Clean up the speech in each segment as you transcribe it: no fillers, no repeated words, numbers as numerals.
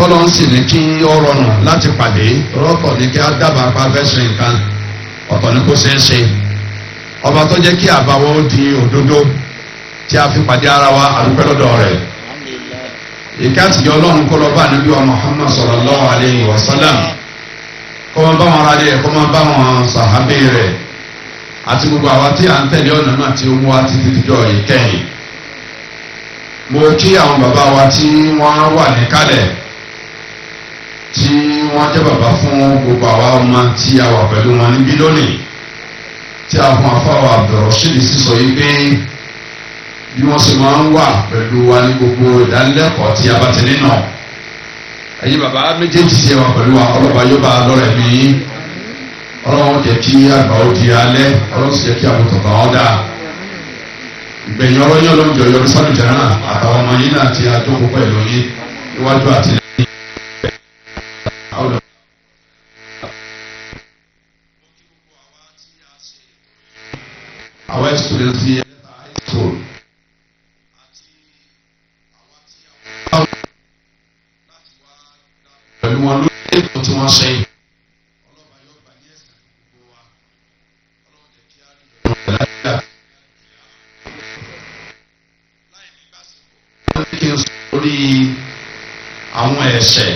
tọ́lọ́ ń sì ní kí ó rọrùn láti pàdé rọ́pọ̀ ní kí á dábàá pa fẹ́ ṣe nǹkan ọ̀tọ̀ ní kó ṣeé ṣe ọba tó jẹ́ kí àbáwọ́ ó di òdodo tí a fi pàdé ara wa àdúpẹ́ lọ́dọ̀ rẹ̀ ìkẹ́ àtijọ́ ọlọ́run kọ́ lọ bá Ànábì wa Muhammad sallallahu alayhi wa sallam kọ́ máa bá wọn ara rẹ̀ kọ́ máa bá wọn sàhábé rẹ̀ àti gbogbo àwa tí à ń tẹ̀lé ọ̀nà náà tí ó mú wa títí dijọ́ ìkẹyìn. Mo kí àwọn bàbá wa tí wọ́n wà níkàlẹ̀ tí wọ́n jẹ́ bàbá fún gbogbo àwa ọmọ tí a wà pẹ̀lú wọn níbí lónìí tí a fún afáwà Abdulrasheed sísọ yìí pé bí wọ́n sì máa ń wà pẹ̀lú wa ní gbogbo ìdánilẹ́kọ̀ọ́ tí a bá ti nínà ẹ̀yin bàbá méjèèjì tí a wà pẹ̀lú wa ọlọ́ba yóò bá a lọ́rẹ̀ mí ọlọ́run jẹ́ kí àgbà ó di alẹ́ ọlọ́run sì jẹ́ kí àbùtọ̀ bá wọn dáa ìgbẹ̀yìn ọ̀rọ̀ yín ọlọ́run jọ yọrí sálù jẹ́ náà àtàwọn ọmọ yín náà ti àjókòó pẹ̀lú yín níwájú àti lẹ́yìn. Our students here at high school pẹ̀lú wọn lórí ètò tí wọ́n ṣe. Lórí àwọn ẹ̀ṣẹ̀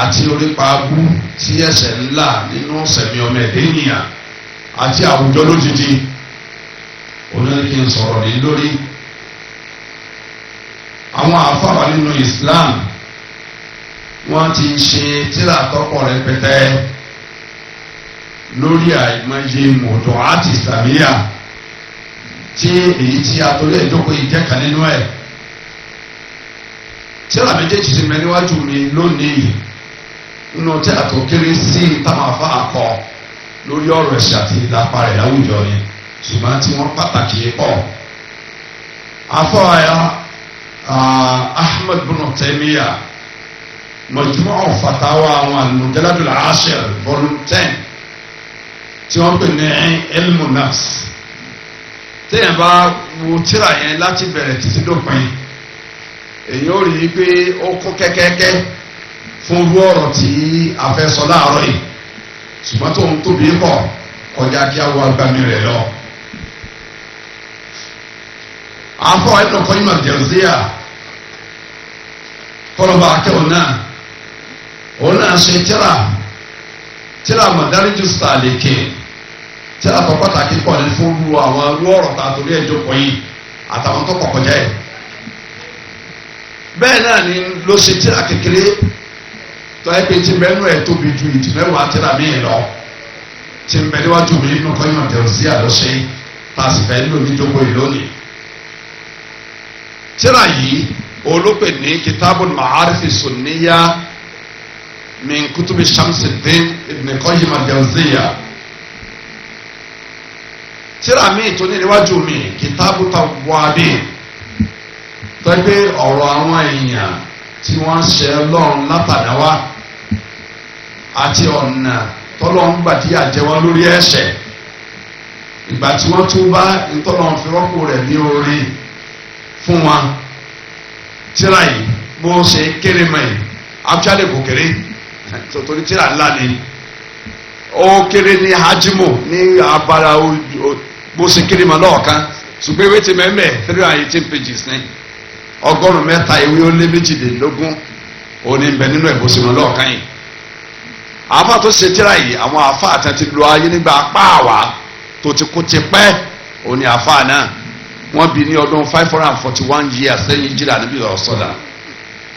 àti orípa abú tí ẹ̀ṣẹ̀ ńlá nínú sẹ̀mí ọmọ ẹ̀dẹ́ ènìyàn àti àwùjọ lójijì oníkì ń sọ̀rọ̀ ní lórí àwọn àfáà nínú Islam wọ́n ti ṣe tírà tọ́pọ̀ rẹpẹtẹ lórí àìmọye mọ̀tọ́ àti ìsàmìyà tí èyí tí a torí ẹ̀jọ́kọ̀ ìjẹ́ka nínú ẹ̀ tírà méjèèjì ti mẹ́ níwájú mi lónìí nínú tírà tó kéré sí táwọn àfáà kọ lórí ọ̀rọ̀ ẹ̀ṣẹ̀ àti ìdápa rẹ̀ láwùjọ ni ṣùgbọ́n tí wọ́n pàtàkì pọ̀. afọ́aya Ahmad bin Taymiyyah Majmu' Fatawa àwọn al-Mujalladul Ashir volume 10 tí wọ́n pè ní Ilmu Nafs téèyàn bá wo tírà yẹn láti bẹ̀rẹ̀ títí dópin èyí ó rí i pé ó kún kẹ́kẹ́kẹ́ fún irú ọ̀rọ̀ tí a fẹ́ sọ láàárọ̀ yìí ṣùgbọ́n tó ń tóbi pọ̀ kọjá kí a wọ agbami rẹ̀ lọ. afọ Ibn Qayyim al-Jawziyya kọlọba akẹ́wọ̀n náà òun náà ṣe tíra Madariju Salikin tíra tó pàtàkì pọ̀ ní fún lu àwọn irú ọ̀rọ̀ tá a torí ẹjọ́ pọ̀ yìí àtàwọn tó pọ̀ kọjá ẹ̀. bẹ́ẹ̀ náà ni ló ṣe tíra kékeré tó ẹ pé tí mẹ́nu ẹ̀ tóbi ju ìtìmẹ́wàá tíra míì lọ tí ń bẹ níwájú mi nínú Qayyim al-Jawziyya àlọ́ṣe tá a sì fẹ́ lò níjókòó yìí lónìí. tíra yìí olóòpè ní Kitabul Ma'arifi Sunniyya min Kutubi Shamsuddin Ibn Qayyim al-Jawziyya. tíra míì tó ní níwájú mi Kitabu Tawwabin tó ẹ pé ọ̀rọ̀ àwọn èèyàn tí wọ́n ṣe Ọlọ́run látàdáwá àti ọ̀nà tọ́lọ́run gbà tí àjẹwọ́ lórí ẹ̀ṣẹ̀ ìgbà tí wọ́n tún bá ntọ́lọ́run fi rọ́pò rẹ̀ ní orí fún wa. tíra yìí bó ṣe kéré mọ́ yìí actually kò kéré torí tíra ńlá ni ó kéré ní hajimu ní abala bó ṣe kéré mọ́ lọ́ọ̀kan ṣùgbọ́n ewé ti mẹ́mẹ́ 318 pages ní 103 ewé ó lé 22 òní bẹ nínú ẹ̀ bó ṣe mọ́ lọ́ọ̀kan yìí. àáfà tó ṣe tíra yìí àwọn àáfà àti ti lo ayé nígbà apá àwà tó ti kú ti pẹ́ òní àáfà náà wọ́n bí ní ọdún 541 years lẹ́yìn jíra níbi ọ̀sọ́dà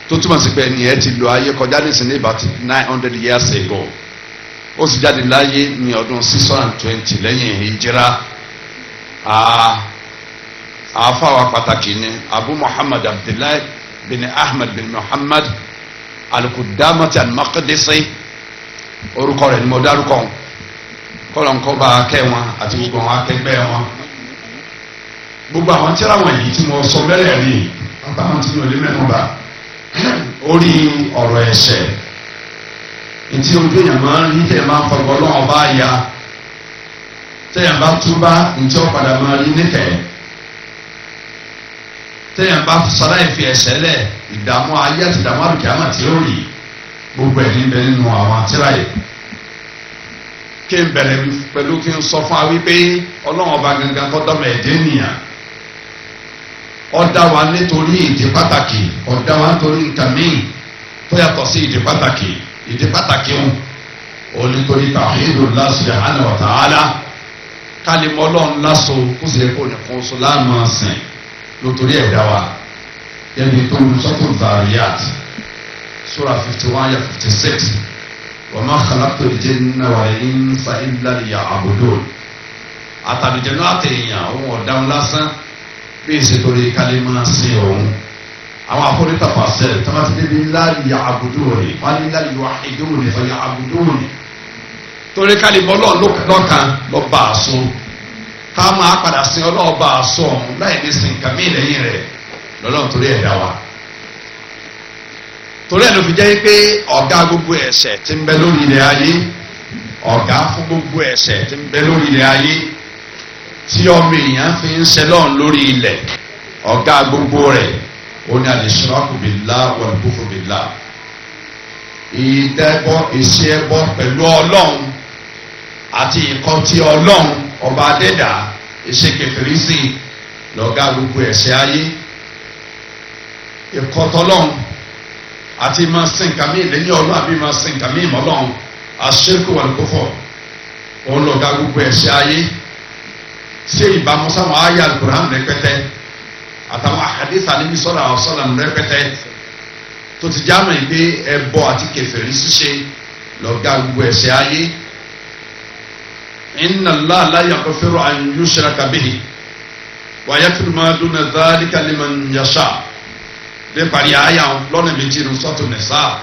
tó túmọ̀ sí pé ẹni ẹ ti lo ayé kọjá nísìnyí about 900 years ago ó sì jáde láyé ní ọdún 620 lẹ́yìn ìjírá. àáfà wa pàtàkì ni Abu Muhammad Abdullahi bin Ahmad bin Muhammad al-Qudamati al-Maqdisi orúkọ rẹ̀ ni mo dárúkọ kọlọ̀nkọ́ bá kẹ́ wọn àti gbogbo àwọn akẹgbẹ́ wọn. gbogbo àwọn tíra wọ̀nyí tí mo sọ bẹ́rẹ̀ rí àtàwọn tí mo lè mẹ́nu bá orí ọ̀rọ̀ ẹ̀ṣẹ̀ ntí ojú èèyàn máa ń rí tẹ̀ máa ń fọgbọ́ lọ́wọ́ bá ya tẹ̀yàn bá túbá ntí ó padà máa rí níkẹ́ téèyàn bá sáláì fi ẹ̀ṣẹ̀ lẹ̀ ìdààmú ayé àti ìdààmú àlùkìyámà tí ó rí gbogbo ẹ̀ níbẹ̀ nínú àwọn àtìrà yìí. kí n bẹ̀rẹ̀ pẹ̀lú kí n sọ fún wa wípé ọlọ́run ọba gangan kọ́ dọ́mọ ẹ̀dẹ́ nìyàn ó dá wa nítorí ìdí pàtàkì ó dá wa nítorí nǹkan míì tó yàtọ̀ sí ìdí pàtàkì òun nítorí tawhidullah subhanahu wa ta'ala kálímọ́ ọlọ́run láṣọ kó sì lè kó nìkan oṣù láàmú sìn lótórí ẹ̀dá wa yẹbi tó ń sọ́tò Dhariyat sura 51 ya 56 wa ma khalaqtul jinna wal insa illa liya'budun àtàlùjẹ̀nú àtẹ̀yìn òun ọ̀daràn lásán bí ìṣètòrí kálímọ́ sí òun àwọn afọ́nítà pàṣẹ tọ́mátì débi ńlá liya'budun wọn ní ńlá yuwahhidun fa ya'budun torí kálímọ́ lọ́kàn lọ́ bá a so ká máa padà sin ọlọ́ọ̀bá aṣọ ọ̀hún láì ní sin kàmí lẹ́yìn rẹ̀ lọ́lọ́run torí ẹ̀dá wa. torí ẹ̀ ló fi jẹ́ pé ọ̀gá gbogbo ẹ̀ṣẹ̀ tí ń bẹ lórí ilẹ̀ ayé ọ̀gá fún gbogbo ẹ̀ṣẹ̀ tí ń bẹ lórí ilẹ̀ ayé tí ọmọ èèyàn fi ń ṣẹlọ́run lórí ilẹ̀ ọ̀gá gbogbo rẹ̀ ó ní al-ishraku billah wal-kufru billah. ìdẹ́bọ̀ ìṣe ẹbọ pẹ̀lú ọlọ́run àti ìkọtí ọlọ́run ọba adẹ́dà ìṣekèfèrèsì lọ́gá gbogbo ẹ̀ṣẹ̀ ayé ìkọtọ́lọ́run àti máa sìn kàmí lẹ́yìn ọlọ́run àbí máa sìn kàmí ìmọ̀lọ́run àṣírkù wal kufr òun lọ́gá gbogbo ẹ̀ṣẹ̀ ayé ṣé ìbámu sáwọn ayé al-Qur'an rẹpẹtẹ àtàwọn àhàdíìsì Ànábì sallallahu alaihi wasallam rẹpẹtẹ tó ti jáàmù yìí pé ẹbọ àti kèfèrí ṣíṣe lọ́gá gbogbo ẹ̀ṣẹ̀ ayé. inna Allah la yaghfiru an yushraka bihi wa yaghfiru ma duna dhalika liman yasha de parí àyà lọ́nà méjì ní sọ́tò Nisa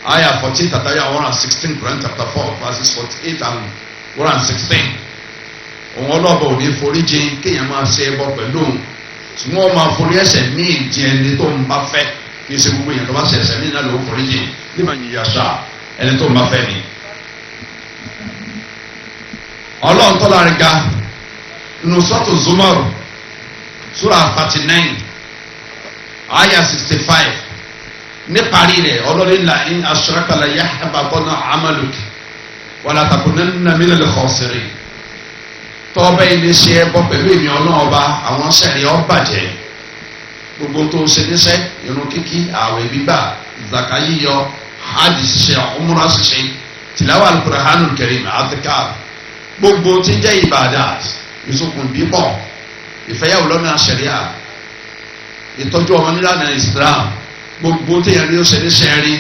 àyà 14 tàtàyà 116 Quran chapter 4 verses 48 and 116 òun ọlọ́ọ̀bà ò ní foríjì kéèyàn máa ṣe ẹbọ pẹ̀lú òun tí wọ́n máa forí ẹ̀ṣẹ̀ míì jẹ ẹni tó ń bá fẹ́ kì í ṣe gbogbo èèyàn tó bá ṣe ẹ̀ṣẹ̀ míì náà ló foríjì liman yasha ẹni tó ń bá fẹ́ ni. ọlọ́run tó lárí ga nínú sọ́tò Zumar sura 39 aya 65 níparí rẹ̀ ọlọ́rin la in ashraka la yahbatanna amaluka wala takunanna minal khasirin tọ́ọ̀bẹ ilé ṣe ẹbọ pẹ̀lú èmi ọlọ́run ọba àwọn sẹ́rìn ọ bàjẹ́ gbogbo tó ṣe níṣẹ́ irun kíkí ààwẹ̀ gbígbà zaka yíyọ hajj ṣiṣẹ́ umrah ṣiṣẹ́ tìláwà al-Qur'anul Karim adhkar gbogbo tí ń jẹ́ ìbàdà ìsokùn bíbọ̀ ìfẹ́yàwó lọ́nà ṣẹ̀ríà ìtọ́jú ọmọ nílànà Islam gbogbo tí yẹn ní ó ṣe ní sẹ́rí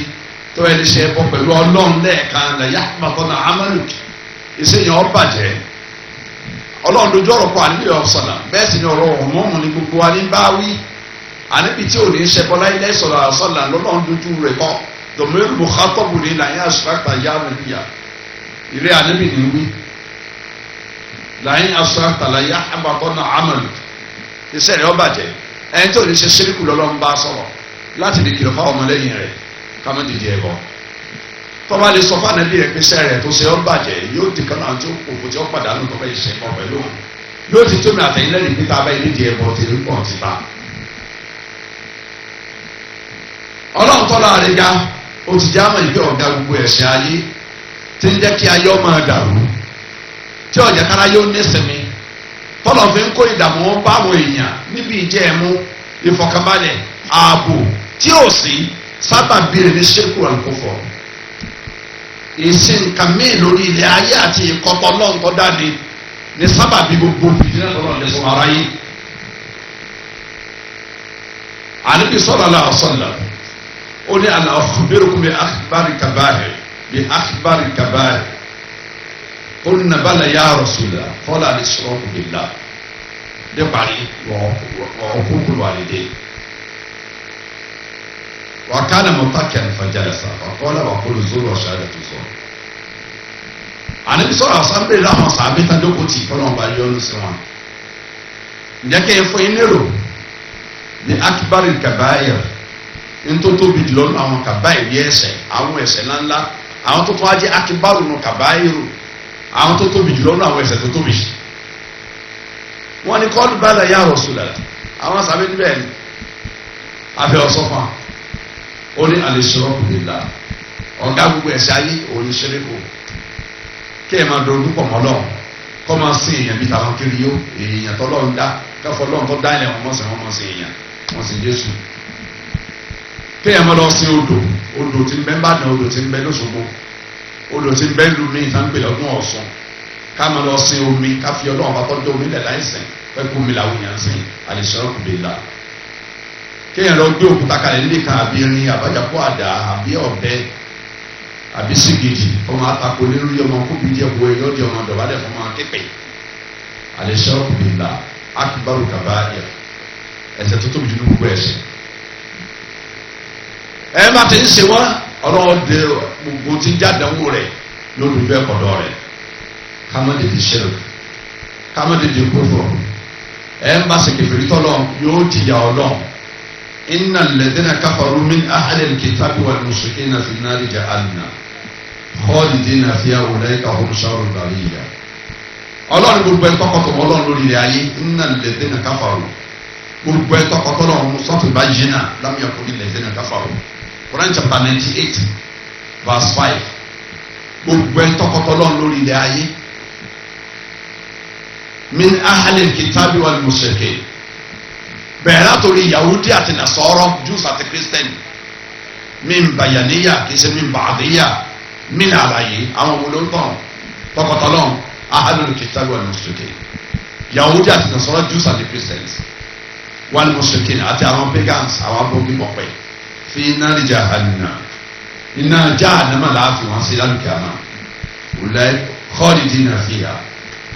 tó yẹ ní ṣe bọ́ pẹ̀lú ọlọ́run lẹ́ẹ̀kan la yahbatanna amaluka ìṣèyàn ọ bàjẹ́ ọlọ́run dojú ọ̀rọ̀ kọ àníbi ọ̀sọ̀nà bẹ́ẹ̀ sì ni ọ̀rọ̀ ọ̀mọ́mù ni gbogbo wa ní báwí àníbi tí ò ní ṣe bọ́lá ilé ìsọ̀rọ̀ àṣọ̀nà lọ́lọ́run dojú rẹ̀ kọ́ dọ̀mẹ́rù mùkátọ́bù ní la yẹn aṣọ́àtà yá nàbíyà ìrẹ́ àníbi ní wí láyìn aṣọ́àtà la yahbatanna amaluka iṣẹ́ rẹ̀ ọ bàjẹ́ ẹni tí ò ní ṣe ṣíríkù lọ́lọ́run bá sọ̀rọ̀ láti lè kìlọ̀ fáwọn ọmọlẹ́yìn rẹ̀ ká má dìde ẹbọ tọ́ba lè sọ fún ànábì rẹ̀ pé iṣẹ́ rẹ̀ tó ṣe ọ́ bàjẹ́ yóò di kan náà tí ó kò tí ó pàdánù tọ́ba yìí ṣe pọ̀ pẹ̀lú òun yóò ti tómi àtẹ̀yìn lẹ́yìn pé tá a bá ilé di ẹbọ tèmi pọ̀ ti bá. ọlọ́run tọ́lá rẹ̀ ga ó ti já mọ̀ ìgbé ọ̀gá gbogbo ẹ̀ṣẹ̀ ayé tí ń jẹ́ kí ayé ọmọ dàrú tí ọ̀jẹ̀ kára yóò ní ìsinmi tọ́lọ̀ fi ń kó ìdààmú bá àwọn èèyàn níbi ìjẹ́ ẹ̀mú ìfọ̀kànbalẹ̀ ààbò tí ò sí sábà bíire ní ṣírkù al-kufr ìsìn nǹkan míì lórí ilẹ̀ ayé àti ìkọ́tọ̀ náà tó dáni ní sábà bí gbogbo fìdílé lọ́rọ̀ lè fún ara yìí. Ànábì sallallahu alaihi wasallam ó ní ala akhbirukum bi akhbari kaba'ir qulna bala ya Rasulullah qala al-ishraku billah dé parí uququl walidayn. وكان متكئا فجلس فقال وقل زور وشهادة زور. Ànábì sọ̀rọ̀ àsámbé láwọn sàbí tán jókòó tì fọlọ́n bá yọ ọ́nù sí wọn. ǹjẹ́ kí n fún yín lérò ní akibari kabair ntótóbi jùlọ nínú àwọn kabair bí ẹ̀ṣẹ̀ àwọn ẹ̀ṣẹ̀ ńláńlá àwọn tó tún á jẹ́ akibaru nù kabair àwọn tó tóbi jùlọ nínú àwọn ẹ̀ṣẹ̀ tó tóbi. wọ́n ní kọ́ọ̀lù bala ya Rasulullah àwọn sábẹ́ níbẹ̀ ni abẹ́ ọ̀sọ́fà ó ní al-ishraku billah ọ̀gá gbogbo ẹ̀ṣẹ̀ ayé òní ṣẹlẹ̀kọ̀ kí ẹ̀ máa dojú pọ̀ mọ́ lọ kọ́ máa sin èèyàn bíi tàwọn kiri yó èèyàn tọ́lọ́ ń dá káfọ́ lọ́run tó dá ilẹ̀ wọn mọ̀ sí wọn mọ̀ sí èèyàn wọn sì Jésù kí ẹ̀ máa lọ sin odò tí ń bẹ ń bàdàn odò tí ń bẹ lóṣogbo odò tí ń bẹ lù mí ìtàn pè lọ́dún Ọ̀ṣun ká máa lọ sin omi ká fi Ọlọ́run bá tọ́jú omi lẹ̀ láìsìn pẹ́ kó omi làwọn èèyàn sìn al-ishraku billah kéèyàn lọ gbé òkúta kalẹ̀ nílé kan àbí irin àbájápọ̀ àdá àbí ọ̀bẹ àbí sìgìdì ọmọ àtakò lórí ọmọ kóbi díẹ̀ bo ẹyọ di ọmọ dọ̀bálẹ̀ fún ọmọ képe al-ishraku billah akbaru kaba'ir ẹ̀ṣẹ̀ tó tóbi jù ní gbogbo ẹ̀ṣẹ̀ ẹ má ti ń ṣe wọn ọlọ́wọ́ de gbogbo tí ń jádàwó rẹ̀ lórí bẹ́ẹ̀ kọ̀dọ̀ rẹ̀ kámẹ́dé di ṣẹlẹ̀ kámẹ́dé di kófò ẹ ń bá sèkèfèrè tọ́lọ̀ yóò jìyà ọlọ́run. إن الذين كفروا من أهل الكتاب والمشركين في النار جهنم خالدين فيها أولئك هم شر البرية. Ọlọ́run gbogbo ẹ̀ tọkọtọ Ọlọ́run lórí ilẹ̀ ayé innal ladhina kafaru gbogbo ẹ̀ tọkọtọ Ọlọ́run sọ́tù Bayyinah lam yakunil ladhina kafaru Quran chapter 98 verse 5 gbogbo ẹ̀ tọkọtọ Ọlọ́run lórí ilẹ̀ ayé min ahlil kitabi wal mushrikin bẹ̀rẹ̀ látòrí Yahudi àti Nasọ́rọ́ Jews àti Christian min bayaniya kì í ṣe min ba'diya min àlàyé àwọn olóńtàn tọkọtọlọ́n ahlul kitabi wal mushrikin Yahudi àti Nasọ́rọ́ Jews àti Christians wal mushrikin àti àwọn pagans àwọn abọ́bí pọ̀pẹ́ fi nari jahannam iná jahannama láàfin wọn sí lálùkẹ́ àná ulai khalidina fiha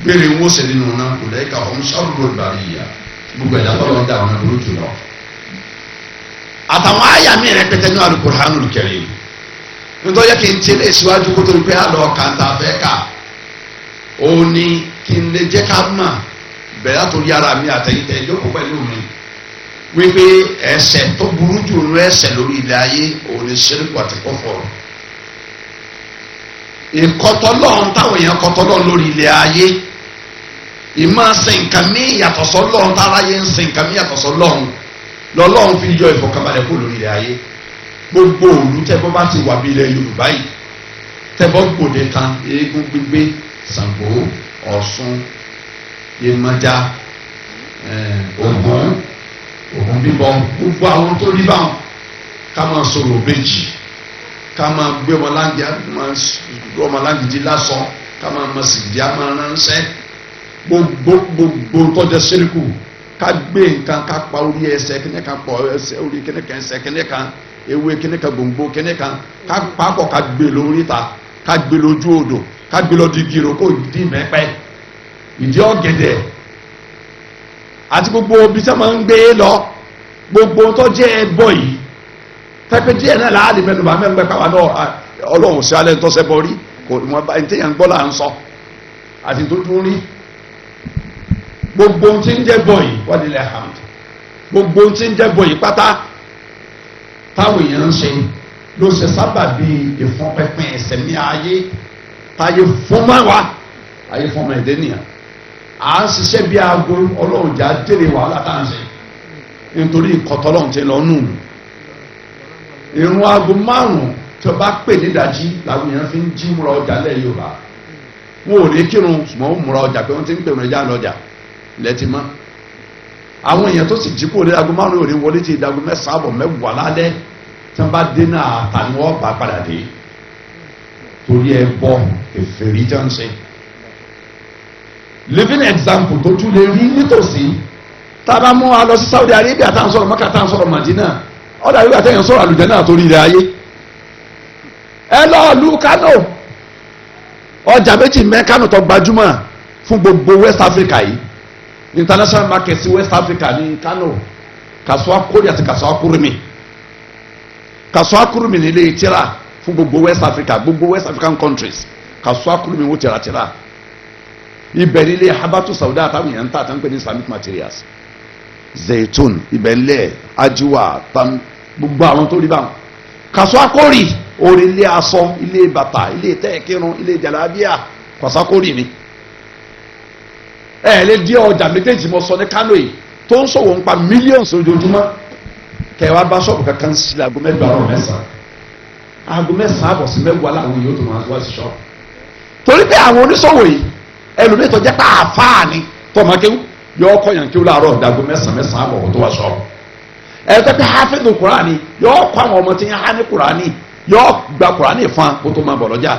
gbére wọ́n sẹ́ nínú náà ulaika hum sharrul bariyya gbogbo ẹ̀dá tọ́lọ́ da àwọn ẹ̀dúró jù lọ. àtàwọn àyà mi rẹpẹtẹ ní Al-Qur'anul Karim nítorí kí n tiẹ̀ lé síwájú kó tó di pé àlọ́ kàńtà fẹ́ kà ó ní kí n lè jẹ́ ká mà bẹ̀rẹ̀ àtòrí ara mi àtẹ̀yìntẹ̀ ìjókòó pẹ̀lú mi wípé ẹ̀ṣẹ̀ tó burú jù nínú ẹ̀ṣẹ̀ lórí ilẹ̀ ayé òun ni ṣíríkù àti kúfùrù. ìkọ̀tọ̀lọ́run táwọn èèyàn kọ̀tọ̀lọ́run lórí ilẹ̀ ayé ìmọ̀ ṣe nǹkan mí yàtọ̀ sọ́lọ́run táráyé ń ṣe nǹkan mí yàtọ̀ sọ́lọ́run lọ́lọ́run fi yọ ìfọ̀kànbalẹ̀ kó lórí ilẹ̀ ayé gbogbo òlu tẹ́bọ́ bá ti wà bí ilẹ̀ Yorùbá yìí tẹ́bọ́ gbòde kan eégún gbígbé Ṣàngó Ọ̀ṣun Yemọja Ògún bíbọ gbogbo àwọn tó rí báwọn ká máa sọ̀rọ̀ òbejì ká máa gbé ọmọláńgìdì lásán ká máa mọ sìgìdì á máa ránṣẹ́ gbogbo tọjọ sẹríkù ká gbé nǹkan ká pa orí ẹsẹ̀ kíní kan pọ ẹsẹ̀ orí kíní kan ẹsẹ̀ kíní kan ewé kíní kan gbòǹgbò kíní kan ká papọ̀ ká gbé lórí ta ká gbé lójú odò ká gbé lọ di gírò kó di mẹ́pẹ́ ìdí ọ̀gẹ̀dẹ̀ àti gbogbo ibi tí wọ́n máa ń gbé lọ gbogbo tọ́jẹ́ ẹbọ yìí pẹ́pẹ́ díẹ̀ náà láàrin mẹ́nu bá mẹ́nu pẹ́pẹ́ wa náà Ọlọ́run sí alẹ́ ń tọ́sẹ́ bọ́ rí kò wọ́n bá ẹni téèyàn gbọ́ là ń sọ àti tó tún rí gbogbo tí ń jẹ́ bọ̀ yìí wọ́n di lẹ́ hàn gbogbo tí ń jẹ́ bọ̀ yìí pátá táwọn èèyàn ń ṣe ló ṣe sábà bíi ìfọ̀npẹ̀pẹ̀ ẹ̀sẹ̀ ní ayé táyé fún mọ́ wa ayé fún ọmọ ẹ̀dẹ́ nìyà à ń ṣiṣẹ́ bí aago Ọlọ́run jà délé wàhálà tá à ń ṣe nítorí ìkọ̀tọ́lọ́run ti lọ nù ìrun aago márùn-ún tí wọ́n bá pè nídàjí làwọn èèyàn fi ń jí múra ọjà lẹ́yìn Yorùbá wọn ò ní kírun ṣùgbọ́n ó múra ọjà pé wọ́n ti ń pè wọ́n ẹja lọ́jà lẹ́tí mọ́ àwọn èèyàn tó sì jí kó lé aago márùn-ún òní wọlé ti dago mẹ́sàn-án àbọ̀ mẹ́wàá lálẹ́ tí wọ́n bá dé náà tani wọ́n bá padà dé torí ẹ bọ èfèrí jọ́nsẹ̀ living example tó tún lè rí nítòsí tá a bá mú wa lọ sí Saudi Arabia tá à ń sọ̀rọ̀ Mẹ́kà tá à ń sọ̀rọ̀ Madina ọ̀dà yóò àtẹ̀yìn sọ̀rọ̀ àlùjẹ́ náà torí ilẹ̀ ayé ẹ lọ́ọ́ lu Kano ọjà méjì mẹ́ Kano tó gbajúmọ̀ fún gbogbo West Africa yìí international market sí West Africa ní Kano Kasuwa Kori àti Kasuwa Kurumi Kasuwa Kurumi ní ilé tírà fún gbogbo West Africa gbogbo West African countries Kasuwa Kurumi wọ́n tírà ibẹ̀ ní ilé habatu Sauda àtàwọn èèyàn ń tà àtàwọn pé ní Islamic materials zaitun ibẹ̀ ńlẹ̀ ajiwa tam gbogbo àwọn tó rí báwọn Kasuwa Kori orí ilé aṣọ ilé bàtà ilé tẹ́ẹ̀kírun ilé jàlábíà Kasuwa Kori ni ẹ lè di ọjà méjèèjì mo sọ ní Kano yìí tó ń sọ̀wọ́ nípa millions ojoojúmọ́ kẹwàá bá ṣọ́ọ̀bù kankan sí aago mẹ́gbàá ọ̀rọ̀ mẹ́sàn-án aago mẹ́sàn-án àbọ̀ sí mẹ́wàá làwọn yóò tó máa wá sí ṣọ́ọ̀bù torí pé àwọn oníṣòwò yìí ẹlòmíì tó jẹ́ pé àáfàá ni tọmọkéwù yọ ọkọ yàn kí ó láàárọ̀ dàgbò mẹ́sàn-án àbọ̀ tó wá ṣọ́ọ̀bù ẹ̀ẹ́dẹ́ pé hafidhu Kùránì yọ ọkọ àwọn ọmọ tí ń há ní Kùránì yọ gba Kùránì fún kó tó máa bọ̀ lọ́jà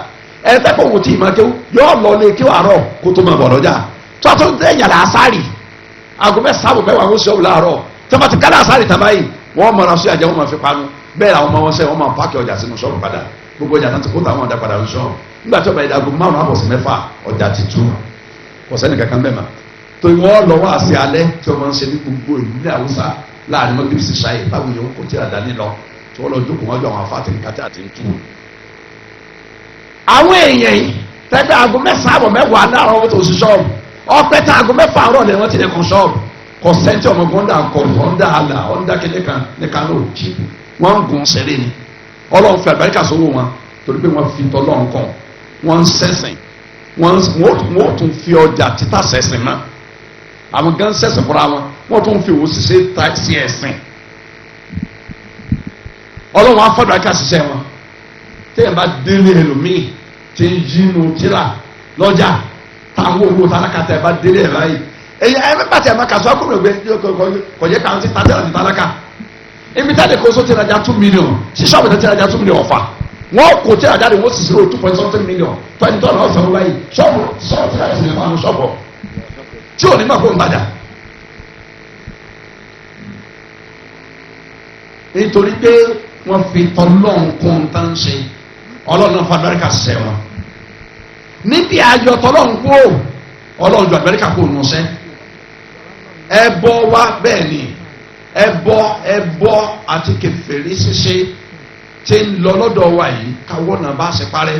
ẹ̀ẹ́dẹ́ pé òun tí ì máa kéwù yọ lọ lé kí àárọ̀ kó tó máa bọ̀ lọ́jà tó a tó dé yàrá àsárì aago mẹ́sàn-án àbọ̀ mẹ́wàá ń ṣọ́ọ̀bù láàárọ̀ tó bá ti kálá àsárì tàbáyì wọ́n mọ̀ra sí àjẹ́ wọn máa fi panu bẹ́ẹ̀ làwọn ọmọ wọn sẹ́ wọ́n máa pààkì ọjà sínú ṣọ́ọ̀bù padà gbogbo ọjà náà ti kó táwọn ọjà padà ń ṣọ́ọ̀bù nígbà tí ọba ìdàgbò márùn-ún àbọ̀ sí mẹ́fà ọjà ti tú kò sẹ́ni kankan bẹ́ẹ̀ mà tó wọ́n lọ wá sí alẹ́ tí wọ́n máa ń ṣe ní gbogbo ìlú ní Haúsá láàrin mọ́ gírísì ṣáì báwo yẹn kò tí a dání lọ tí wọ́n lọ jókòó wájú àwọn afáàtì ní kátà àti ntú. àwọn èèyàn yìí tẹ́gbẹ́ aago mẹ́sàn-án àbọ̀ mẹ́wàá láàárọ̀ wọ́n tó sí ṣọ́ọ̀bù ọpẹ́ tá aago mẹ́fà àárọ̀ lẹ́ wọ́n ti lẹ́kọ̀ọ́ ṣọ́ọ̀bù kò sẹ́ńtì ọmọ gbọ́ndà kọ̀ ọ̀ndà àlà ọ̀ndà kẹ́kẹ́ ní Kánò jíìpù wọ́n ń gun ṣẹlẹ̀ ni Ọlọ́run fi àgbáríkà sówó wọn torí pé wọ́n fi tọ́lọ́run kàn wọ́n ń sẹ́sìn wọ́n tún fi ọjà títà sẹ́sìn mọ́ àwọn gan sẹ́sìn fúnra wọn wọ́n tún fi òwò ṣiṣẹ́ ta sí ẹ̀sìn Ọlọ́run afọ́dàkà ṣiṣẹ́ wọn téèyàn bá délé ẹlòmíì tí ń yínú tíra lọ́jà táwọn owó tálákà tẹ̀ bá délé ẹ̀ báyìí èyí ẹ bá tẹ̀ máa kà sọ́ akóbìnrin gbé kọ̀jẹ́ káwọn ti tàtẹ́rà ní tálákà ibi tá a lè kó so tírajà 2 million ṣíṣọ́ọ̀bù tẹ̀ tírajà 2 million ọ̀fà wọ́n kò tírajà jáde wọ́n sì ṣírò 2.something million 20 tọ́nà ọ̀sán wọ́n báyìí ṣọ́ọ̀bù tírajà sì lè máa nu ṣọ́ọ̀bù tí ò ní máa kó ń tajà nítorí pé wọ́n fi tọ́lọ́n kún tá ń ṣe ọlọ́run fún Amẹ́ríkà ṣiṣẹ́ wọn níbi ayọ̀ tọ́lọ́n kú ọlọ́run ju Amẹ́ríkà kó nù sẹ́ ẹbọ wa bẹ́ẹ̀ ni ẹbọ àti kèfèrí ṣíṣe tí ń lọ lọ́dọ̀ wa yìí káwọ́ náà bá ṣe parẹ́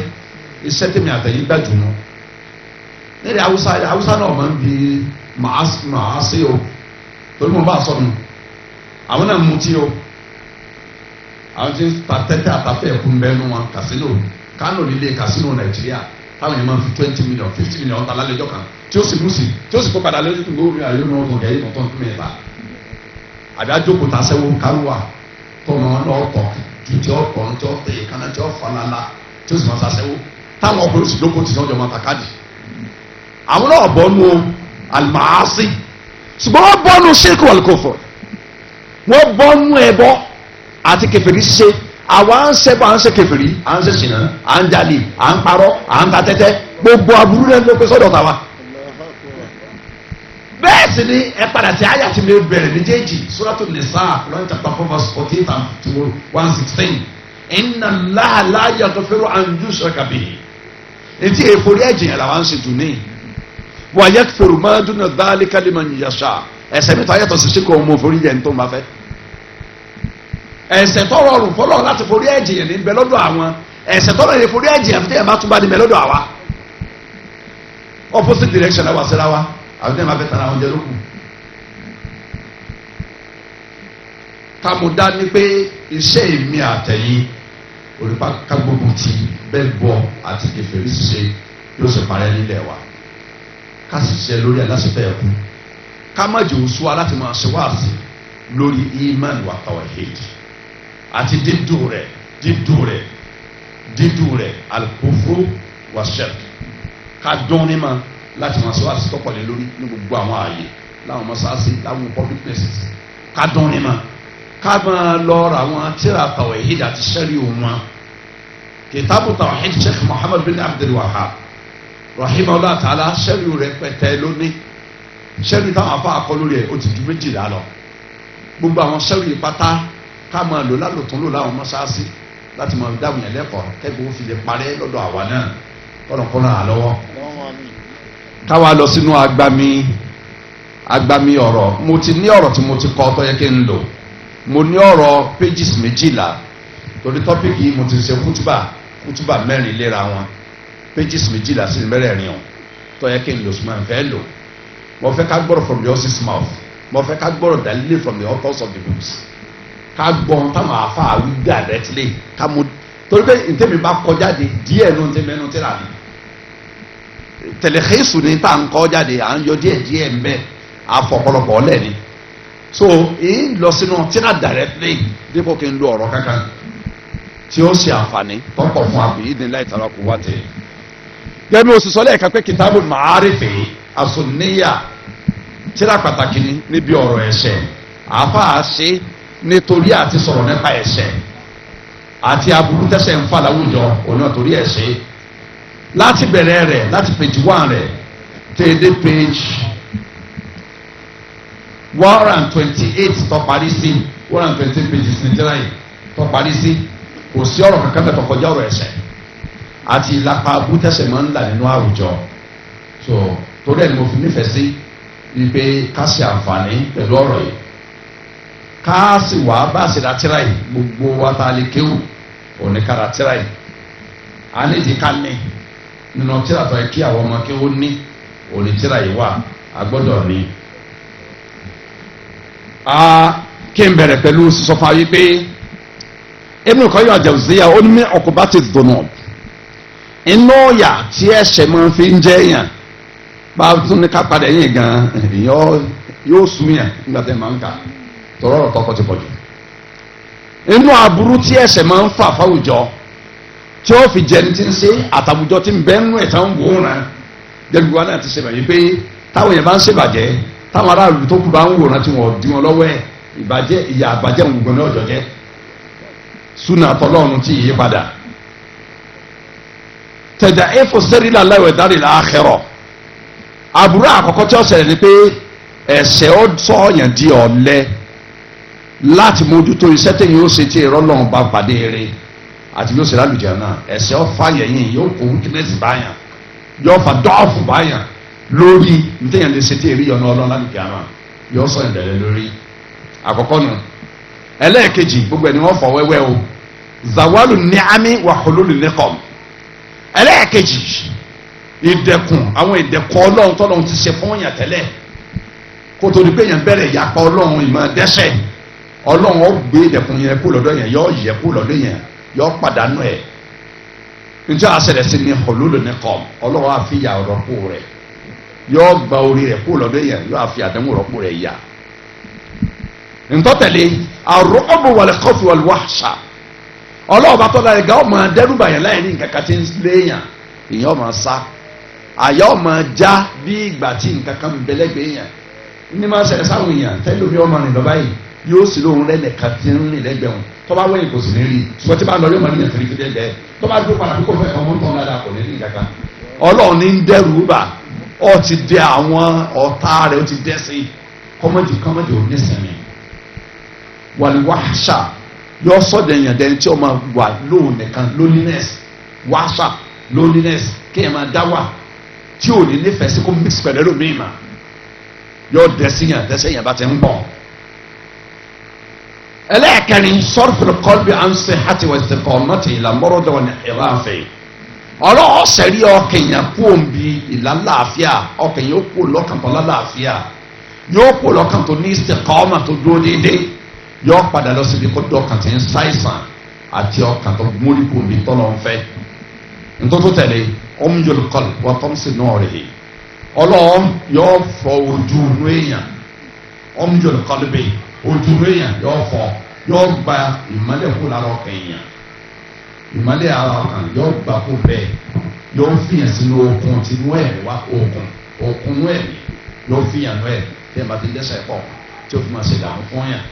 iṣẹ́ tèmi àtẹ̀yìn gbàjú mọ́ nílẹ̀ Haúsá náà máa ń bi màá sí o torí mo bá a sọnù àwọn náà mutí o àwọn tí ń ta tẹ́tẹ́ àtàfẹ́ ẹ̀kú mbẹ́nu wọn kàsínò Kánò nílé kàsínò Nàìjíríà táwọn yẹn máa ń fi 20 million 50 million ta lálẹ́jọ́ kan tí ó sì mú sí tí ó sì kó padà lójú tó gbóòórùn àyè náà tó gẹ̀ẹ́ ìtọ̀tọ̀ tó mẹ́ta àbí àjòkò ta sẹ́wọ́ kárùwà tó wọn náà tọ̀ ju tí ó tọ̀ tí ó tẹ̀ kánná tí ó falala tí ó sì máa sasẹ́wọ́ táwọn ọkùnrin sì lóko tí wọ́n jọ máa ta káàdì àwọn náà bọ́ nu àlùmáàsì ṣùgbọ́n wọ́n bọ́ nu ṣírkù wal kufr wọ́n bọ́ nu ẹbọ àti kèfèrí ṣe àwa ń ṣẹbọ à ń ṣe kèfèrí à ń ṣe ṣìnà à ń jalè à ń parọ́ à ń ta tẹ́tẹ́ gbogbo aburú rẹ̀ ló pé sọ́dọ̀ tàwa. bẹ́ẹ̀ sì ni ẹ padà sí àyà tí mi bẹ̀rẹ̀ méjèèjì Suratul Nisa Quran chapter 4 verse 14 to 116 Inna Allaha la yaghfiru an yushraka bihi etí èèforí ẹ̀jìn yẹn làwọn ń ṣe jù ní wa yaghfiru ma duna dhalika liman yasha ẹ̀ṣẹ̀ mi tó ayẹ́tọ̀ sí ṣe kò mọ forí jẹ́ ní tó ń bá fẹ́ ẹ̀ṣẹ̀ tó rọrùn fọlọ́ láti forí ẹ̀jìn yẹn ní bẹ lọ́dọ̀ àwọn ẹ̀ṣẹ̀ tó rọrùn forí ẹ̀jìn yẹn fún bá tún bá ní bẹ lọ́dọ̀ àwa opposite direction la wà síra wa àwọn tẹ́ ẹ̀ máa fẹ́ tara àwọn jẹ lókun kàmúdá ní pé iṣẹ́ ìmí àtẹ̀yìn olùpá kágbógun ti bẹ́ẹ̀ bọ́ àti kèfèrí ṣiṣẹ́ yóò sì parẹ́ nílẹ̀ wa ká sì ṣe lórí aláṣẹfẹ́ ẹ̀kú ká má jẹ́ oṣù wa láti máa ṣe wáàsí lórí iman wa tawhid àti dídú rẹ̀ al-kufru wa shirk ká dún ní ma láti máa ṣe wáàsí tọ́pọ̀lẹ́ lórí ní gbogbo àwọn ààyè láwọn mọ́sáàsì láwọn public places ká dún ní ma ká máa lọ ra àwọn tíra tawhid àti sẹ́rí wọn kìtàbù tawhid Sheikh Muhammad bin Abdul Wahhab rahimahullah ta'ala sẹ́rí rẹ̀ pẹ̀tẹ́ lónìí sẹ́rí táwọn afọ akọlù rẹ̀ ó ti ju 12 lọ gbogbo àwọn sẹ́rí pátá ká máa lò lálòtún lò láwọn mọ́sáàsì láti máa dáhùn yẹn lẹ́kọ̀ọ́ kẹ́gbẹ́ ó fi lè parẹ́ lọ́dọ̀ àwa náà kọ́nà àlọ́wọ́. káwa lọ sínú agbami ọ̀rọ̀ mo ti ní ọ̀rọ̀ tí mo ti kọ́ tó yẹ kí n lò mo ní ọ̀rọ̀ pages 12 torí tọ́pìkì mo ti ṣe kútúbà 4 léra wọn pages 12 sí mẹ́rẹ̀ẹ̀rin ọ̀ tó yẹ kí n lò sùnmọ́ ìfẹ́ lò mo fẹ́ ká gbọ́rọ̀ from the horse's mouth mo fẹ́ ká gbọ́rọ̀ dalilé from the authors of the books ká gbọ́n táwọn afa àwí directly ká mo torí pé ntẹ́mi bá kọjá de díẹ̀ ló ntẹ́mi ẹnu tẹ́ra mi tẹlẹxesu ni tá à ń kọ́ jáde à ń yọ díẹ̀ ń bẹ́ àfọ̀pọ̀lọpọ̀ lẹ́ni so èyí lọ sínú tíra directly dípò kí n lo ọ̀rọ̀ kankan tí ó ṣe àǹfààní tọ́pọ̀ fún àbí ìdílé ìtara kò wá tẹ̀. gẹ́gẹ́ bí o sì sọ lẹ́ẹ̀kan pé Kitabul Ma'arif as-Sunniyya tíra pàtàkì ni níbi ọ̀rọ̀ ẹ̀ṣẹ̀ àáfàá ṣe nítorí àti sọ̀rọ̀ nípa ẹ̀ṣẹ̀ àti aburú tẹ́ṣẹ̀ ń fà láwùjọ òun náà torí ẹ̀ṣẹ̀ láti bẹ̀rẹ̀ rẹ̀ láti page 1 rẹ̀ tẹ́ẹ̀dẹ́ page 128 tó parí sí 120 pages ní tíra yìí tó parí sí kò sí ọ̀rọ̀ kankan bẹ̀ tó kọjá ọ̀rọ̀ ẹ̀ṣẹ̀ àti ìlàpá aburú tẹ́ṣẹ̀ máa ń là nínú àwùjọ so torí ẹ̀ ni mo fi nífẹ̀ẹ́ sí wípé ká ṣe àǹfààní pẹ̀lú ọ̀rọ̀ yìí ká sì wá bá a ṣe ra tíra yìí gbogbo wa tá a lè kéwù òní ká ra tíra yìí a ní ti ká ní nínú tíra tó yẹ kí àwọn ọmọ kéwù ní òní tíra yìí wà a gbọ́dọ̀ ní. kí n bẹ̀rẹ̀ pẹ̀lú sísọfà yìí pé Ibn Qayyim al-Jawziyya ó ní uqubati dhunub inú ọ̀yà tí ẹ̀ṣẹ̀ máa fi ń jẹ́ yàn bá a tún ní ká padà yín gan èèyàn yóò sún yàn nígbà tẹ́ máa ń kà tọrọ ọ̀rọ̀ tọkọ ti pọ̀ jù. inú aburú tí ẹ̀ṣẹ̀ máa ń fà fáwùjọ tí ó fi jẹni tí ń ṣe àtàwùjọ tí ń bẹ nínú ẹ̀ tán wò ó ràn gẹ́gẹ́ wa náà ti ṣe bàjẹ́ pé táwọn yẹn bá ń ṣèbàjẹ́ táwọn aráàlú tó kù bá ń wòran tí wọ́n di wọn lọ́wọ́ ẹ̀ ìbàjẹ́ ìyà àbàjẹ́ ògùn ní ọ̀jọ̀ jẹ́ súnà tọlọ́run tí yìí padà tẹ̀dá ẹ̀fọ́ sẹ́rílà láwẹ̀ dárí láàkẹ́rọ̀ aburú àkọ́kọ́ tí ó ṣẹlẹ̀ ni pé ẹ̀ṣẹ̀ ó sọ̀yàn di ọ̀lẹ láti mójútó iṣẹ́ tẹ̀yìn ó ṣe tí èrò Ọlọ́run bá pàdé eré àti yóò ṣe lálùjẹ náà ẹ̀ṣẹ̀ ó fa yẹ̀yìn yóò kó wíkínẹ́sì báyàn yóò fa dọ́ọ̀fù báyàn lórí ntẹ̀yìn lè ṣe tí èrè yọ̀nà Ọlọ́run lálùjẹ náà yóò sọ ìdẹ̀lẹ̀ lórí àkọ́kọ́ nù. ẹlẹ́ẹ̀kejì gbogbo ẹni wọ́n fọ wẹ́wẹ́ o zawalu ni'ami wa hululu niqam ẹlẹ́ẹ̀kejì ìdẹ̀kùn àwọn ìdẹ̀kùn Ọlọ́run tọ́lọ́run ti ṣe fún yàn tẹ́lẹ̀ kó tó di pé yẹn bẹ̀rẹ̀ yàpá Ọlọ́run ìmọ̀ dẹ́ṣẹ̀ Ọlọ́run ó gbé ìdẹ̀kùn yẹn kú lọ́dọ̀ yẹn yọ yẹ kú lọ́dọ̀ yẹn yọ pàdánù ẹ̀ njẹ́ àṣẹlẹ̀ sí ni hululu niqam Ọlọ́run á fi yà rọ́pò rẹ̀ yọ gba orí rẹ̀ kú lọ́dọ̀ yẹn yọ àfi àdánwò rọ́pò rẹ̀ yà ntọ́tẹ̀lé ar-ru'bu wal-khawfu wal-wahsha Ọlọ́run bá tọ́lá ẹ̀gá ọmọ dẹ́rùbà yẹn láyé ní nǹkan kan tí ń léyàn ìyẹn ọmọ sá àyà ọmọ já bí ìgbà tí nǹkan kan bẹ̀lẹ́gbẹ̀ẹ́ yẹn ní máa ṣẹlẹ̀ sáwọn èèyàn tẹ́lẹ̀ omi ọmọ rìn lọ́ba yìí yóò sì lóhun rẹ́lẹ̀ kan tí ń rìn lẹ́gbẹ̀ẹ́ wọn tó bá wẹ̀yìn kò sì ní rí ṣùgbọ́n tí bá lọ yóò máa níyàn fèrè fèrè lẹ́gbẹ̀ẹ́ tó bá dúró padà kókò fẹ́ ọmọ tán dáadáa kò ní ní kankan Ọlọ́run ní ń dẹ́rù bà ọ ti dẹ àwọn ọ̀tá rẹ̀ ó ti dẹ́ sí kọ́mọ́dì ò ní sẹ́mi wàlúwàṣà yọ sọ́dọ̀ èèyàn dẹni tí ó máa wà lóhùn nìkan loneliness wàṣà loneliness kéèyàn máa dá wà tí ò ní nífẹ̀ẹ́ sí kó mix pẹ̀lú ẹlòmíì mà yọ dẹ́sẹ̀ yẹn bá ti ń bọ̀. ẹlẹ́ẹ̀kẹrin sọ́rfìlì kọ́lbì ànsẹ̀ hàtì wà istiqamati ìlà mọ́rọ́dọ̀ wà ní ìráfẹ́ ọlọ́wọ́ sẹ́rí ọkẹ̀yàn kú òǹbí ìlà láàfíà ọkẹ̀yàn ó kú lọ́kàn tó láàfíà yóò kú lọ́kàn tó ní istiqama tó dúró déédéé yóò padà lọ síbi kó dọ́kàn tí ń ṣàìsàn àti ọkàn tó mórí kú òǹbí tọ́lọ́ ń fẹ́ ntọ́tọ́ tẹ̀lé ọmúyọ̀lù kọ́lù wọ́n tọ́ sí náà rèé ọlọ́run yóò fọ ojú inú èèyàn ọmúyọ̀lù kọ́lù bẹ́ẹ̀ ojú inú èèyàn yóò fọ yóò gba ìmọ́lẹ̀ kó lára ọkàn èèyàn ìmọ́lẹ̀ ara ọkàn yóò gba kó bẹ́ẹ̀ yóò fìyàn sínú okun tí inú ẹ̀ wá okun inú ẹ̀ yóò fìyàn inú ẹ̀ tí ẹ̀ bá ti dẹ́sẹ̀ pọ̀ tí ó fi máa ṣe dààmú fún yàn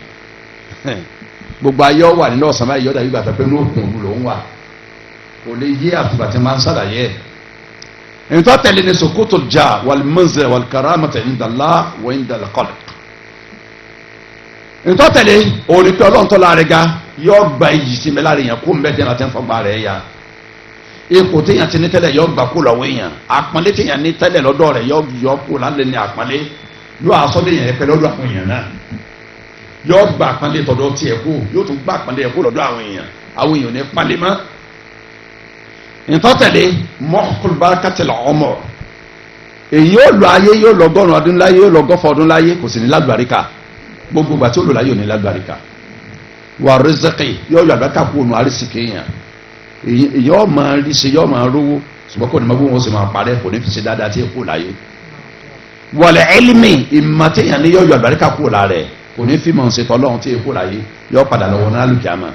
gbogbo ayé wà nínú ọ̀sán báyìí yọ̀dà yìí gbàtà pé ní òkun òru lòún wà kò lè yé àtùbàtì máa ń sàlàyé ẹ̀ ntọ́ tẹ̀lé ní sokoto jà wàlmọ́nzẹ̀ wàlkaramata indala wà indala kọ́lẹ̀ ntọ́ tẹ̀lé òní pé ọlọ́ntọ́ la rẹ̀ ga yọ gba iyì sí mi lára yẹn kó mbẹ́ tẹ́lẹ̀ tẹ́ fọgbà rẹ̀ ya ipò téèyàn ti ní tẹ́lẹ̀ yọ gbà kó lọ́wọ́ èèyàn àpọ́nlé téèyàn ní tẹ́lẹ̀ lọ́dọ̀ rẹ̀ yọ kó lálẹ́ ní àpọ́nlé yọ àsọdé yẹn pẹ́ lọ́dọ̀ àwọn èèyàn náà yọ gba àpọ́nlé tọ̀dọ̀ tiẹ̀ kó yóò tún gba àpọ́nlé yẹn kó lọ́dọ̀ àwọn èèyàn ní pálí mọ́ ntọ́tẹ̀lé mọ́kùlùbárakàtìlá ọmọ èyí yóò lọ ayé yóò lọ gọ́rùn ọdún láyé yóò lọ gọ́fọ̀ ọdún láyé kò sì ní lágbàríkà gbogbo ìgbà tí ó lò láyé ò ní lágbàríkà wà rìzìkì yóò yọ àgbàkà kú ònù àrísìkì yẹn èyí yóò máa rí ṣe yóò máa rówó ṣùgbọ́n kò ní máa bó wọn sì máa parẹ́ kò ní fi ṣe dáadáa tí kò láyé wàlẹ̀ ẹlẹ́mì ìmọ̀tẹ́yàn ni yóò yọ àgbàríkà kú òlà rẹ̀ kò ní fi mọ̀ ṣe tọ́lọ́run tí èkó láyé yọ padà lọ́wọ́ náà lùkìámà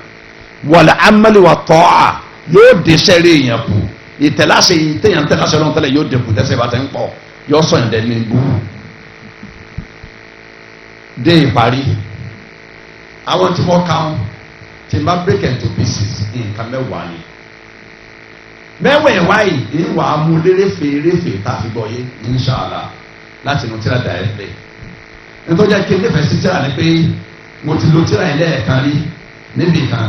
wàlẹ̀ amẹ́lì wà tọ́ à yóò dé sẹ́rẹ̀ èèyàn kù ìtẹ̀láṣẹ téèyàn tẹ̀láṣẹ lọ́wọ́ tẹ́lẹ̀ yóò dẹkù tẹ́sẹ̀ bá tẹ́ ń pọ̀ yọ sọ̀yìn dẹ́ni bú. dé ìparí àwọn tí wọ́n kàn tí n bá break into pieces nǹkan mẹ́wàá ni mẹ́wàá yìí ń wà á mú lérèfé tá a fi gbọ́ yé inṣàlá láti inú tíra directly nítorí kí n nífẹ̀ẹ́ sí tíra ni pé mo ti lo tíra yìí lẹ́ẹ̀kan rí níbì kan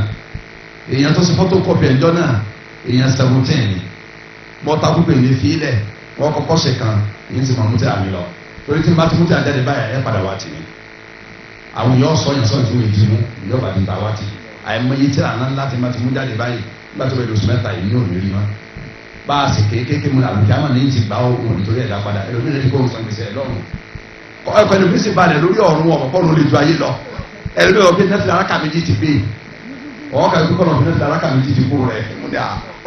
èèyàn tó ṣe photocopy ẹ̀jọ́ náà èèyàn 17 ni mọ́ta púpẹ̀ ní fílẹ̀ wọ́n kọ́kọ́ ṣe kan èyí ti mọ̀ mú tíra mi lọ torí tí n bá ti mú tíra jáde báyà ẹ̀ padà wá tì mí àwọn yóò sọ yẹn sọ́yìn tó lè dì mú ìjọba ti ta wá tì àìmọye tíra náà láti má ti mú jáde báyìí nígbà tó bẹ lóṣù mẹ́ta yìí ní òní rí wọn bá a sì kéékèèké mu àlùkí àmọ́ ní ti gbà ó nítorí ẹ̀dá padà ẹlòmíràn ní kó o san gbèsè ẹ̀ lọ́rùn ẹ̀kọ́ ẹni bí sì balẹ̀ lórí ọ̀run ọ̀pọ̀ pọ́nù lè ju ayé lọ ẹlòmíràn ọ̀gbìn nẹ́tìlá arákà méjì ti gbé ọ̀ọ́kà ìlú kọ́nà ọ̀gbìn nẹ́tìlá arákà méjì ti kú rẹ̀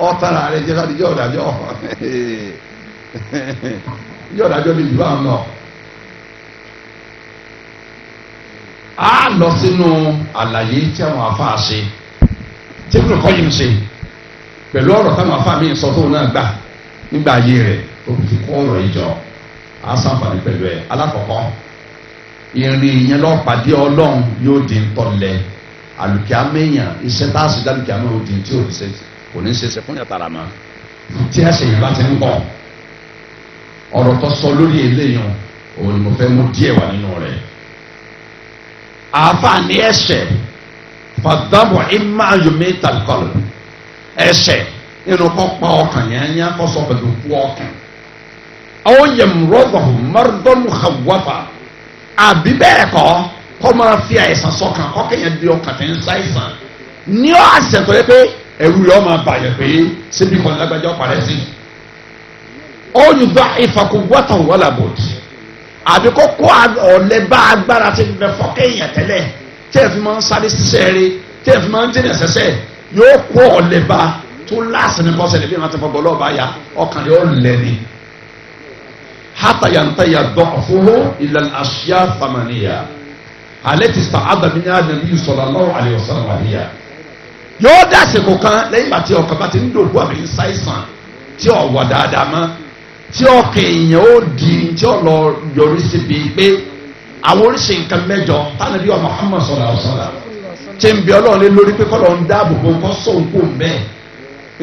ọ̀tara rẹ̀ jẹ́ fàdíjọ́ ọ̀dàjọ́ ìjọ́ ọ̀dàjọ́ lè jù báwọn lọ. a lọ sínú àlàyé tí àwọn afáà ṣe tí Ibn Qayyim ṣe pẹ̀lú ọ̀rọ̀ táwọn afáà mi sọ tóun náà gbà nígbà ayé rẹ̀ tó fi kọ́ ọ̀rọ̀ ìjọ a sàǹfààní pẹ̀lú ẹ̀ alákọ̀ọ́kọ́ ìrìn yẹn lọ́pàdé ọlọ́run yóò di ntọ́lẹ̀ àlùkìámẹ́yàn iṣẹ́ tá a sì dá àlùkìámẹ́ yóò di tí kò ní ṣe fún yàtàrà mọ́ tí ẹsẹ̀ yìí bá ti ń bọ̀ ọ̀rọ̀ tó sọ lórí eléyìí òun ni mo fẹ́ mú díẹ̀ wá nínú rẹ̀ àǹfààní ẹ̀ṣẹ̀ fàdábọ̀ ìmá yomi tàlùkọ́lù ẹ̀ṣẹ̀ nínú kọ́ pa ọkàn yẹn yẹn kọ́ sọ pẹ̀lú kú ọkàn àwọn yẹn rọ́bọ̀ mọ́rọ́dọ́mù xawáfà àbí bẹ́ẹ̀ kọ́ máa fi àìsàn sọ́kàn kọ́ kéèyàn di ọkàn tẹ̀ ń ṣàìsàn ní ọ́ àṣẹ tó yẹ pé ẹ̀rù yọ máa bàyẹ̀ pé síbi kan lágbájá ọ̀parẹ́ sí olùgbà ìfàkùnwọ́tàn wọ́lá bòdì àbí kó kó ọ̀lẹ́ bá agbára tí bẹ fọ́ kéèyàn tẹ́lẹ̀ tí ẹ̀ fi máa ń sáré ṣiṣẹ́ rí tí ẹ̀ fi máa ń dín ẹ̀sẹ̀sẹ̀ yóò kó ọ̀lẹ́ bá tó láàsì ní kọ́sẹ̀ níbi ìrántí fọ́ bọ́lọ́ bá ya ọkàn rẹ̀ ó lẹ̀ ni hátàyàntàyà dọ̀fúnhó ìlànà àṣìyá famaniya alẹ́ ti sà ádámíyá nàbí sallallahu alaihi wasallam àríyá yóò dásìkò kan lẹ́yìn bá ti ọkàn bá ti ń dòkú àbí ń ṣàìsàn tí ò wà dáadáa mọ́ tí ọkàn èèyàn ó di tí ó lọ yọrí síbi pé àwọn oríṣi nǹkan mẹ́jọ tánàbí wa Muhammad sallallahu alaihi wasallam tí ń bẹ Ọlọ́run lé lórí pé kọ́lọ́ ń dáàbò bò kọ́ sóhun kó ń bẹ́ẹ̀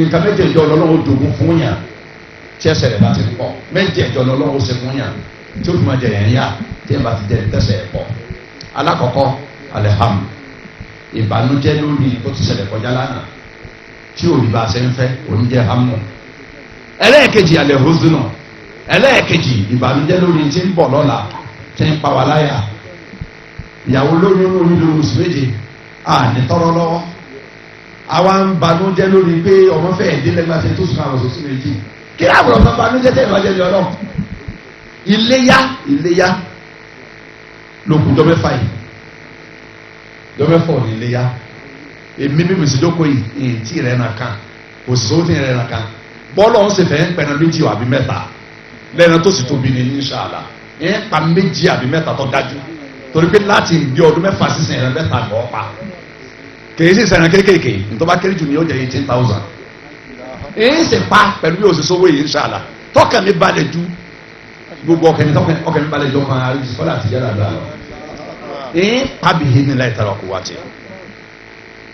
nǹkan mẹ́jẹ̀ẹ̀jọ Ọlọ́run ó dogun fún yàn tí ẹsẹ̀ rẹ̀ bá ti pọ̀ mẹ́jẹ̀ẹ̀jọ Ọlọ́run ó ṣe fún yàn tí ó fi máa jẹ yẹn yá tí ẹ bá ti jẹ tẹ̀sẹ̀ ẹ̀ pọ̀ alákọ̀ọ́kọ́ alẹ́hàm ìbànújẹ́ lórí tó ti ṣẹlẹ̀ kọjá lánàá tí ò rí bá a ṣe ń fẹ́ oníjẹ́ hamu ẹlẹ́ẹ̀kejì alẹ́hózúnà ẹlẹ́ẹ̀kejì ìbànújẹ́ lórí tí ń bọ̀ lọ́la tí ń pa wá láyà ìyàwó lóyún lórí oṣù méje à ní tọrọ lọ́wọ́ àwa ń banújẹ́ lórí pé ọmọ fẹ́ẹ̀ délẹ́gbà tí tó sùn àwọn oṣù méjì kí láàbùrọ̀ fún banújẹ́ tẹ̀ ìbàjẹ́ yọ náà iléyá lókun jọ mẹ́fà yìí jọ mẹ́fà ní iléyá èmi bí mèsì dókò yìí tí rẹ̀ nà kan kò sí sówó tí rẹ̀ nà kan bọ́ọ̀lù ọ̀hún sì fẹ́ ń pẹ̀nà méjì àbí mẹ́ta lẹ́nu tó sì tóbi ní inṣàlá ẹ̀ ń pa méjì àbí mẹ́ta tó dájú torí pé láti bí ọdún mẹ́fà sísìn ẹ̀rẹ́ mẹ́ta lọ́ pa kèé sì sẹ̀rẹ̀ kéékèèké nítorí bá kéré jù ní ó jẹ́ 18,000 èyí sì pa pẹ̀lú bí òṣìṣẹ́ owó yìí inṣàlá tọ́kàn mi balẹ̀ ju gbogbo ọkàn mi balẹ̀ ju ọkàn àrísọ́lá àti yàrá àdúrà lọ èyí pàbí yìí ní láì tara ọkọ̀ wá ti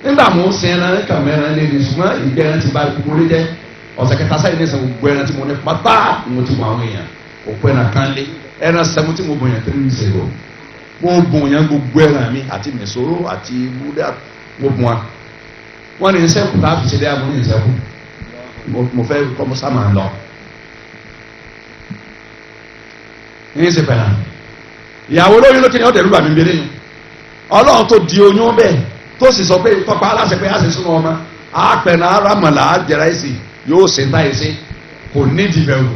nígbà mo sin ẹran kàmẹ́ran lé ní ṣùgbọ́n ìgbẹ́ ẹran ti ba gbogbo lé jẹ́ ọ̀sẹ̀ kẹta sáyẹn ní sẹ́wọ̀n gbogbo ẹran tí mo ní pátá mo ti mọ àwọn èèyàn òkú ẹran kan lé ẹran sẹ́mu tí mo bọ̀ yẹn 3 weeks ago mo bọ̀ yẹn gbogbo ẹran mi àti mẹ̀sọ́rọ́ àti wúdà mo bọ̀ wọn ní sẹ́kù tá a fi ṣe dé àbúrò ní sẹ́kù mo fẹ́ kọ́ mo sá máa lọ ní ṣe pẹ̀lá ìyàwó lóyún ló kí ni ọ́ tẹ̀lú bàmí bẹ́lẹ̀ yìí ọlọ́run tó di oyún bẹ́ẹ̀ tó sì sọ pé tọ́pa aláṣẹ pé a sì súnmọ́ ọmọ àpẹ̀nà arámọ̀lá àjẹrà ẹ̀sìn yóò ṣe ń táyé sí kò nídìí bẹ̀rù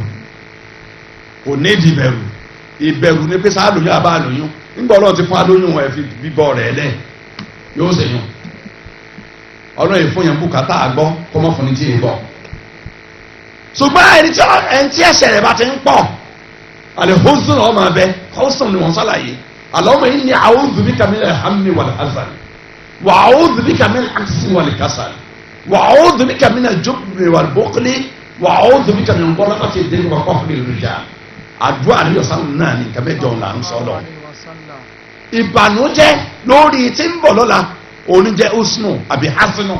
ìbẹ̀rù ní pé sáà lóyún àbá lóyún nígbà ọlọ́run ti fún alóyún ẹ̀ fi bíbọ̀ rẹ̀ lẹ̀ yóò ṣe yún ọlọ́run ìfún yẹn bùkátà àgbọ́ kó mọ́ fún ní tí ì bọ̀ ṣùgbọ́n ẹni tí ẹsẹ̀ rẹ̀ bá ti ń pọ̀ àlẹ́ hósùn ọmọ abẹ hósùn ni wọ́n sálàyé Allahumma inni a'udhu bika min al-hammi wal-hazan wa a'udhu bika min al-'ajzi wal-kasal wa a'udhu bika min al-jubni wal-bukhli wa a'udhu bika min ghalabati ad-din wa qahri ar-rijal. Àdúrà ní ọ̀sán náà ní nǹkan mẹ́jọ là ń sọ lọ. Ìbànújẹ́ lórí tí ń bọ̀ lọ́la òní jẹ́ usnu àbí hasinu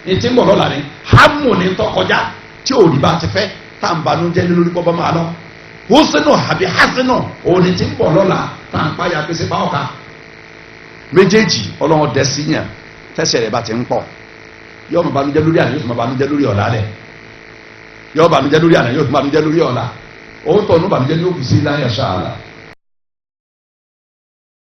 ní tí ń bọ̀ lọ́la ni hamu ní tọkọjá tí ò rí bá ti fẹ́ tá à ń banújẹ́ lórí bọ́ bá máa lọ. Husnu àbí hasinu òní tí ń bọ̀ lọ́la tá à ń pààyà pèsè bá ọ̀ka. Méjèèjì ọlọ́run dẹ̀ sí yàn tẹ́sẹ̀ rẹ̀ bá ti ń pọ̀ yóò máa banújẹ́ lórí àná yóò tún máa banújẹ́ lórí ọ̀la rẹ̀ yóò banújẹ́ lórí àná yóò tún banújẹ́ lórí ọ̀la òun tọ̀ ní banújẹ́ ní òkú sí láyà ṣáàlà.